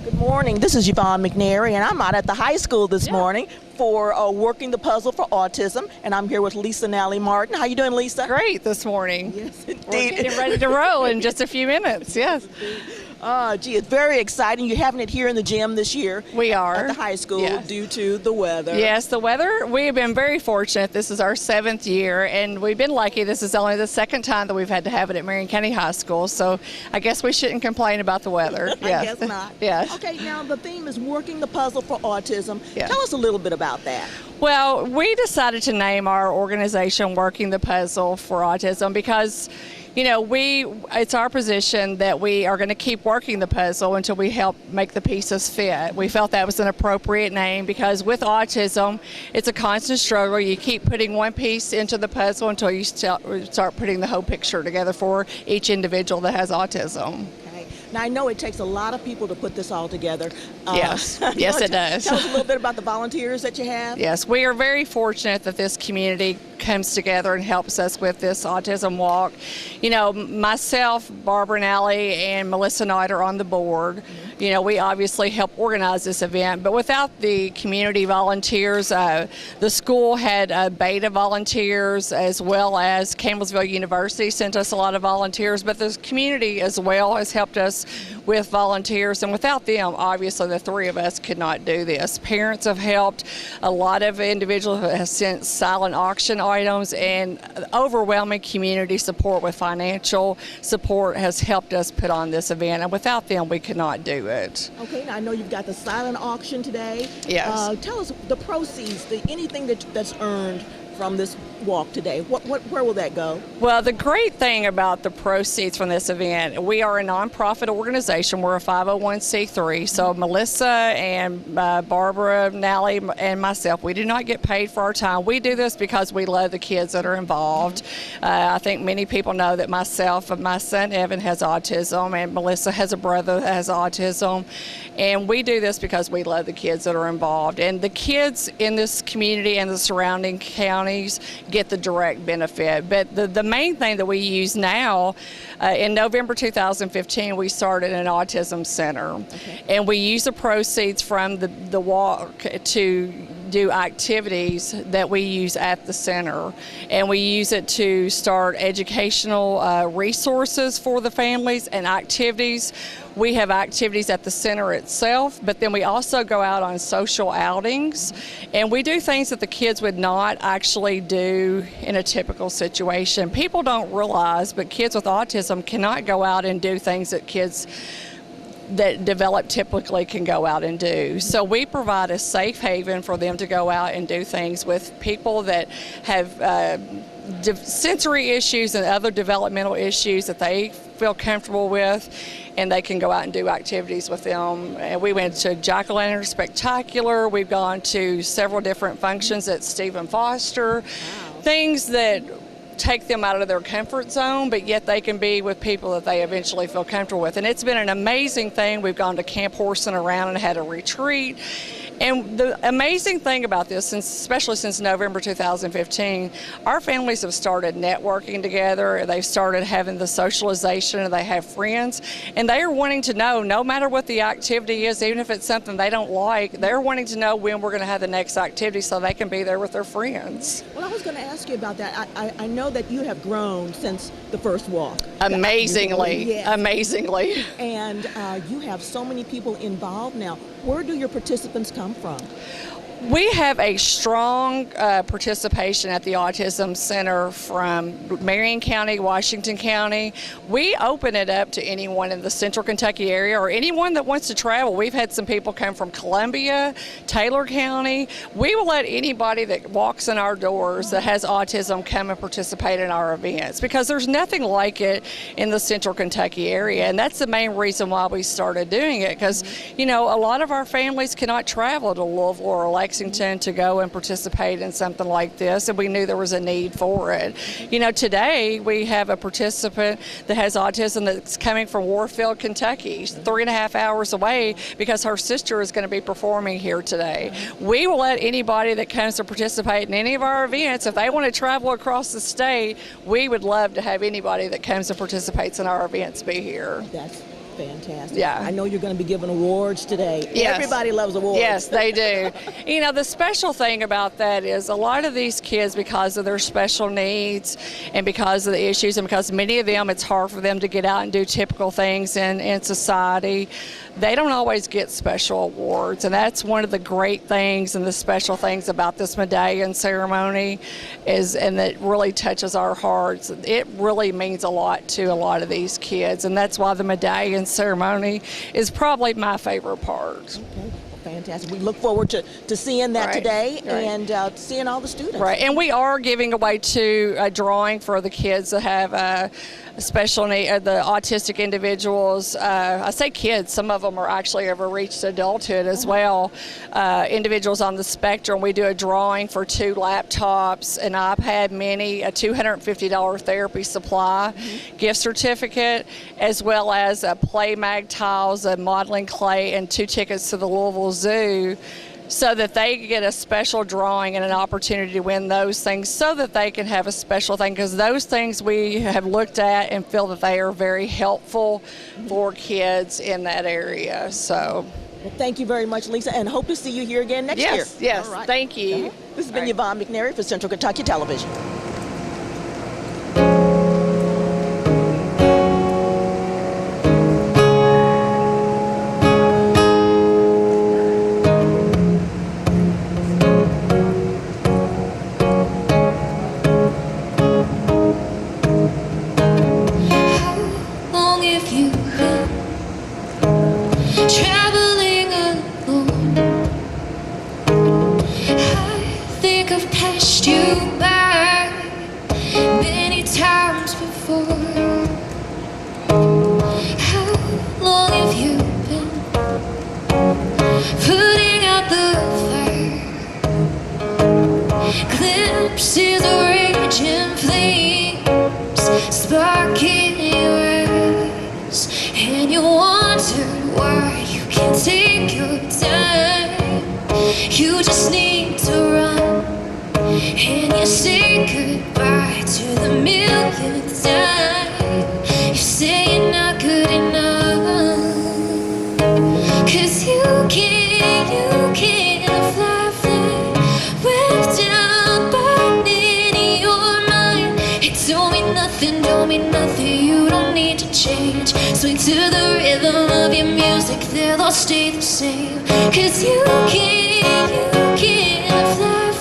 Good morning. This is Yvonne McNary, and I'm out at the high school this morning for Working the Puzzle for Autism, and I'm here with Lisa Nally Martin. How you doing, Lisa? Great this morning. Yes, We're indeed. getting ready to roll in just a few minutes. Yes, Gee, it's very exciting. You're having it here in the gym this year. we are. At the high school Yes. due to the weather. Yes, the weather, we have been very fortunate. This is our 7th year, and we've been lucky. This is only the 2nd time that we've had to have it at Marion County High School, so I guess we shouldn't complain about the weather. I Yes. guess not. Yes. Okay, now the theme is Working the Puzzle for Autism. Yeah. Tell us a little bit about that. Well, we decided to name our organization Working the Puzzle for Autism because, you know, it's our position that we are going to keep working the puzzle until we help make the pieces fit. We felt that was an appropriate name because with autism, it's a constant struggle. You keep putting one piece into the puzzle until you start putting the whole picture together for each individual that has autism. Okay. Now, I know it takes a lot of people to put this all together. Yes. Yes, it does. Tell us a little bit about the volunteers that you have. Yes, we are very fortunate that this community comes together and helps us with this autism walk. You know, myself, Barbara Nally, and Melissa Knight are on the board. You know, we obviously help organize this event, but without the community volunteers, the school had beta volunteers as well as Campbellsville University sent us a lot of volunteers, but the community as well has helped us with volunteers, and without them, obviously the three of us could not do this. Parents have helped. A lot of individuals have sent silent auction items, and overwhelming community support with financial support has helped us put on this event, and without them we could not do it. Okay, now I know you've got the silent auction today. Yes. Tell us the proceeds, anything that's earned from this walk today. Where will that go? Well, the great thing about the proceeds from this event, we are a nonprofit organization. We're a 501c3. So Melissa and Barbara, Nally, and myself, we do not get paid for our time. We do this because we love the kids that are involved. I think many people know that my son Evan has autism, and Melissa has a brother that has autism. And we do this because we love the kids that are involved. And the kids in this community and the surrounding counties get the direct benefit. But the main thing that we use now, in November 2015, we started an autism center. Okay. And we use the proceeds from the walk to do activities that we use at the center, and we use it to start educational resources for the families and activities. We have activities at the center itself, but then we also go out on social outings, and we do things that the kids would not actually do in a typical situation. People don't realize, but kids with autism cannot go out and do things that kids that develop typically can go out and do. So we provide a safe haven for them to go out and do things with people that have sensory issues and other developmental issues that they feel comfortable with, and they can go out and do activities with them. And we went to Jack-O-Lantern Spectacular. We've gone to several different functions at Stephen Foster. Wow. Things that take them out of their comfort zone, but yet they can be with people that they eventually feel comfortable with. And it's been an amazing thing. We've gone to Camp Horse and Around and had a retreat. And the amazing thing about this, especially since November 2015, our families have started networking together. They've started having the socialization, and they have friends. And they are wanting to know, no matter what the activity is, even if it's something they don't like, they're wanting to know when we're going to have the next activity so they can be there with their friends. Well, I was going to ask you about that. I know that you have grown since the first walk. Amazingly, yes. Amazingly. And you have so many people involved now. Where do your participants come from? We have a strong participation at the Autism Center from Marion County, Washington County. We open it up to anyone in the Central Kentucky area or anyone that wants to travel. We've had some people come from Columbia, Taylor County. We will let anybody that walks in our doors that has autism come and participate in our events because there's nothing like it in the Central Kentucky area, and that's the main reason why we started doing it because, you know, a lot of our families cannot travel to Louisville or Lexington to go and participate in something like this, and we knew there was a need for it. You know, today we have a participant that has autism that's coming from Warfield, Kentucky. She's 3.5 hours away because her sister is going to be performing here today. We will let anybody that comes to participate in any of our events, if they want to travel across the state, we would love to have anybody that comes and participates in our events be here. Fantastic. Yeah. I know you're going to be giving awards today. Yes. Everybody loves awards. Yes, they do. You know, the special thing about that is a lot of these kids, because of their special needs and because of the issues and because many of them, it's hard for them to get out and do typical things in society, they don't always get special awards. And that's one of the great things and the special things about this medallion ceremony and that really touches our hearts. It really means a lot to a lot of these kids, and that's why the medallion ceremony is probably my favorite part. Okay. Fantastic. We look forward to seeing that today and seeing all the students. Right, and we are giving away a drawing for the kids that have a special need, the autistic individuals. I say kids, some of them are actually ever reached adulthood as well. Individuals on the spectrum, we do a drawing for 2 laptops, an iPad mini, a $250 therapy supply gift certificate, as well as a play mag tiles, a modeling clay, and 2 tickets to the Louisville Zoo, so that they get a special drawing and an opportunity to win those things, so that they can have a special thing, because those things we have looked at and feel that they are very helpful for kids in that area. So, well, thank you very much, Lisa, and hope to see you here again next year. Yes, all right. Thank you. This has been Yvonne McNary for Central Kentucky Television. Traveling alone, I think I've passed you by many times before. How long have you been putting out the fire? Glimpses of raging flames sparking your eyes, and you wonder why you can't take your time. You just need to run, and you say goodbye to the millionth time. You say you're not good enough, 'cause you can't fly, whipped down, burning in your mind. It don't mean nothing, you don't need to change. Swing to the rhythm of your music, they'll all stay the same. 'Cause you can't fly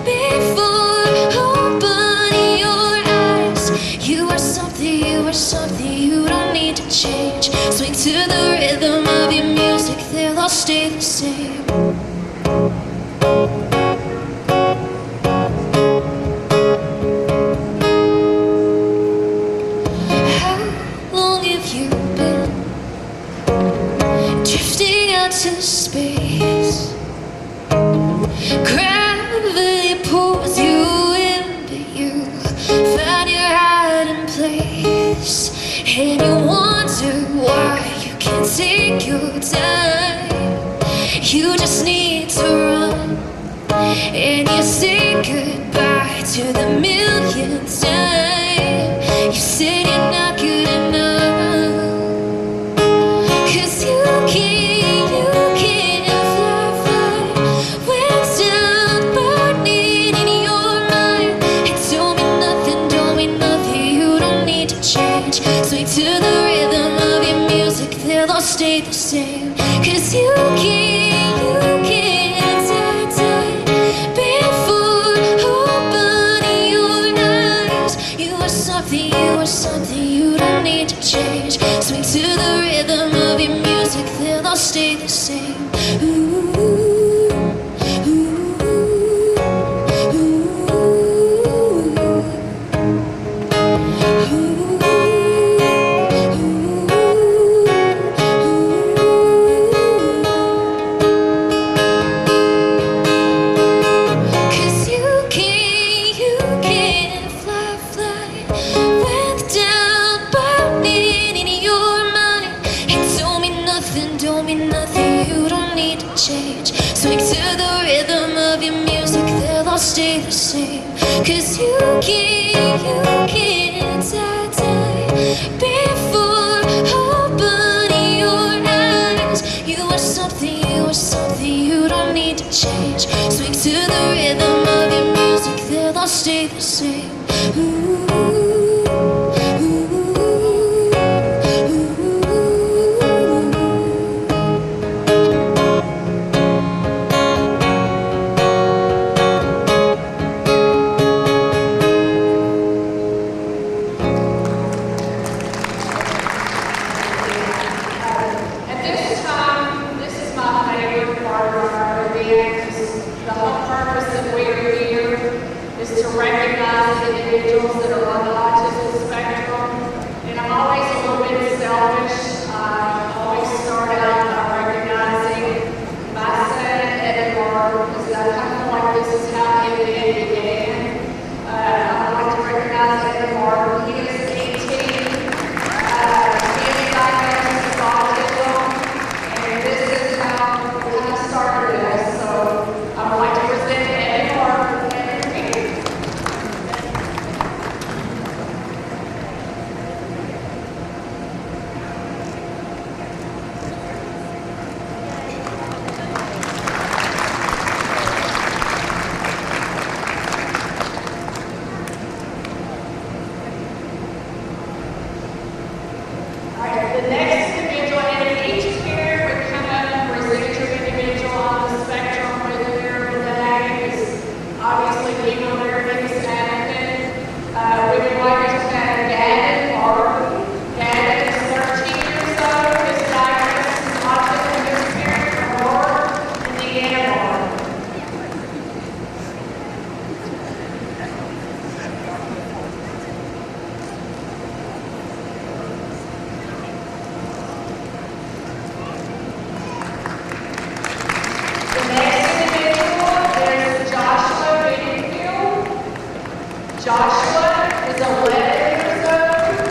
before opening your eyes. You are something, you don't need to change. Swing to the rhythm of your music, they'll all stay the same. To space, gravity pulls you in, but you find your hiding place, and you wonder why you can't take your time. You just need to run, and you say goodbye to the millionth time. You said you're not good enough, 'cause you can't to the rhythm of your music, they'll all stay the same. 'Cause you can't die before opening your eyes. You are something, you don't need to change. Swing to the rhythm of your music, they'll all stay the same. Ooh, ooh, ooh, ooh. Swing to the rhythm of your music, they'll all stay the same. 'Cause you can't die before open you are something you don't need to change. Swing to the rhythm of your music, they'll all stay the same. Ooh, ooh, ooh. At this time, this is my favorite part of our event. The whole purpose that we are here is to recognize individuals that are on the autism spectrum. And I'm always a little bit selfish. I always start out by recognizing my son, Edward, because I kind of feel like this is how the event began. I'd like to recognize Edward. He is 18. He is diagnosed with autism, and this is how we kind of started this. So I would like to present Edward and Peter. All right, the next individual, and if each parent would come up and present your individual on the spectrum with their name, is obviously being on their biggest advocate. We would like to have Gavin Barton. Gavin is 13 years old, his diagnosis is autism, his parents are Laura and Deanna Barton. The next individual is Joshua Benningfield. Joshua is 11 years old.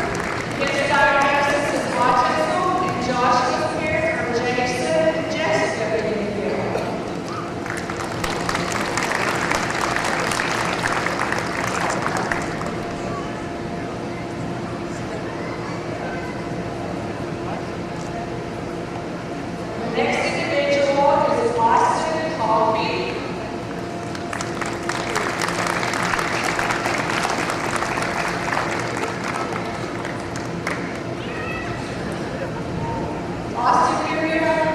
His diagnosis is autism, and Joshua's parents are Jason and Jessica Benningfield. The next individual is Austin Coffey. Austin, here you are.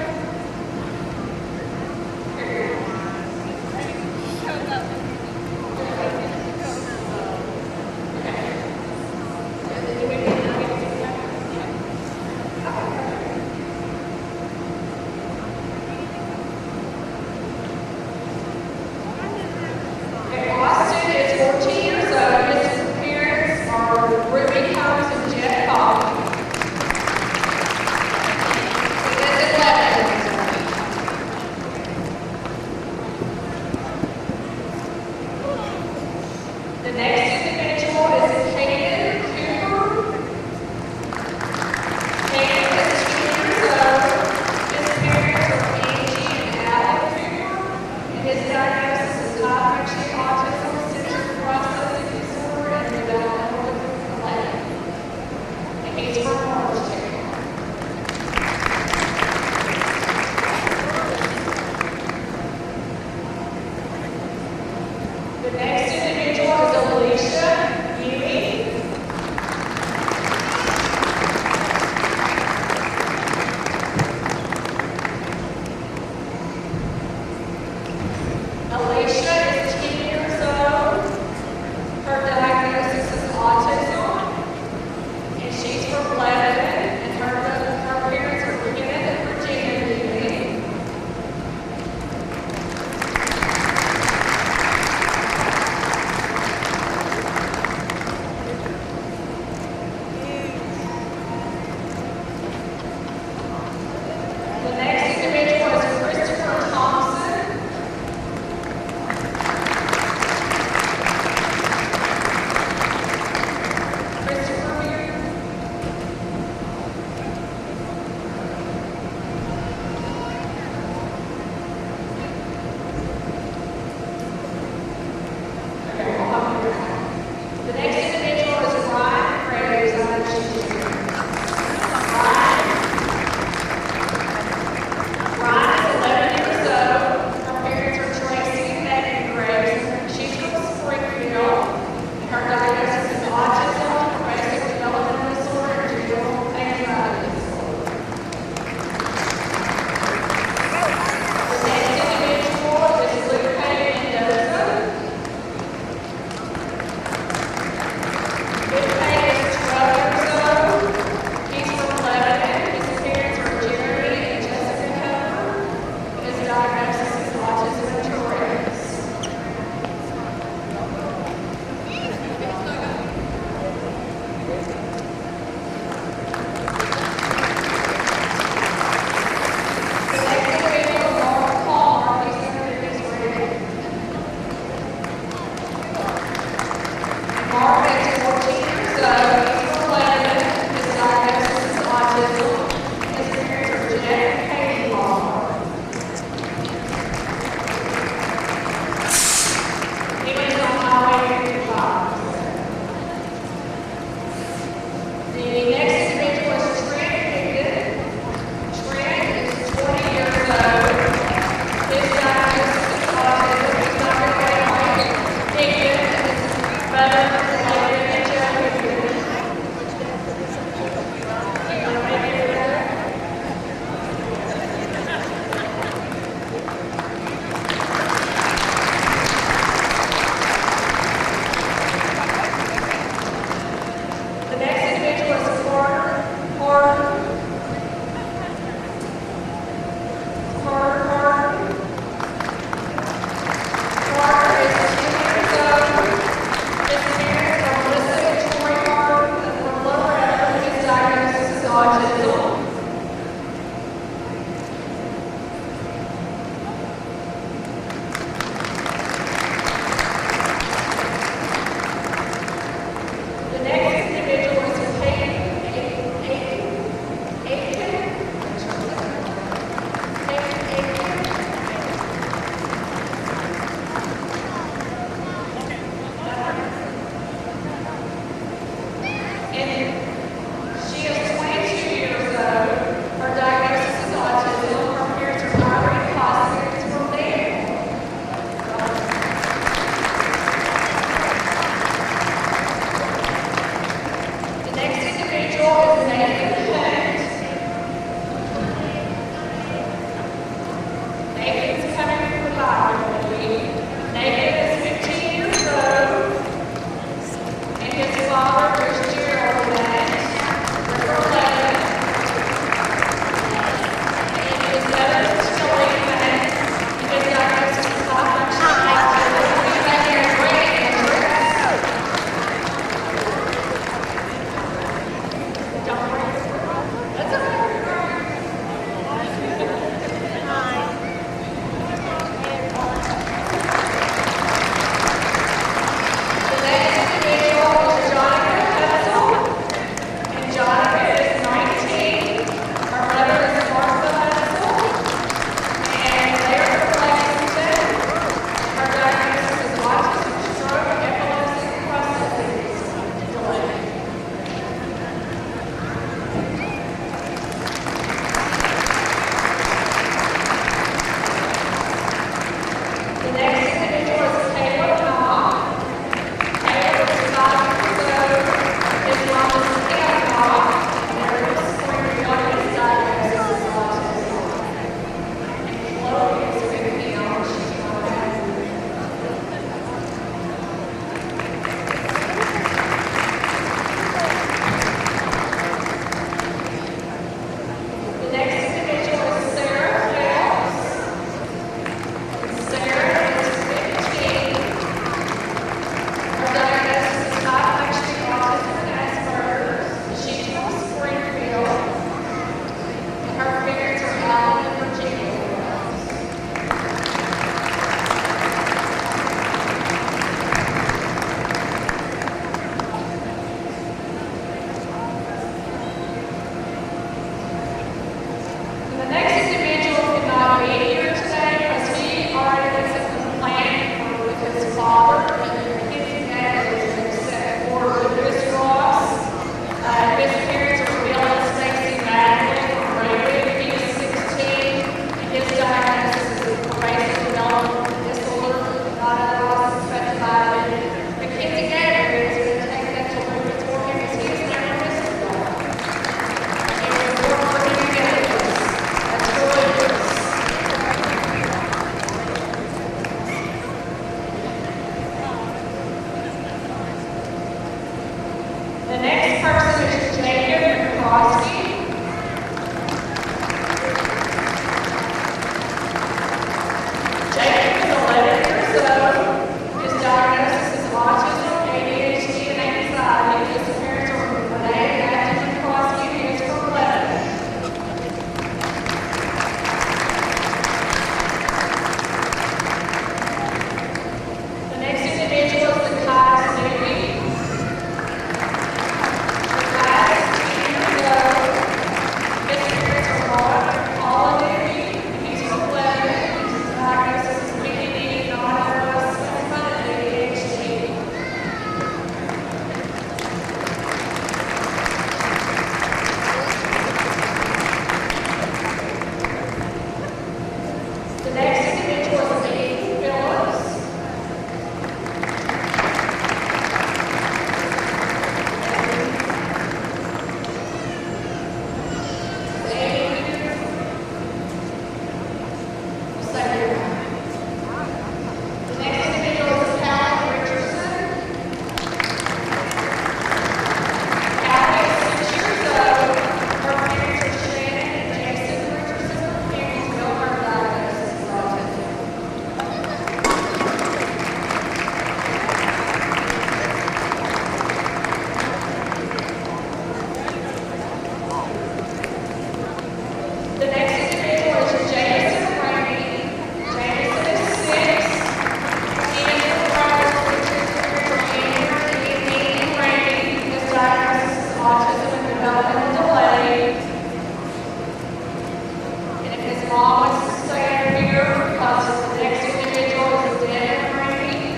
mom wants to stay here because the next individual is dead and brain.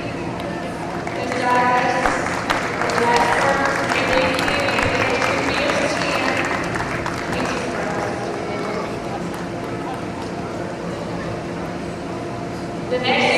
This diagnosis is Asperger's, ADHD, the next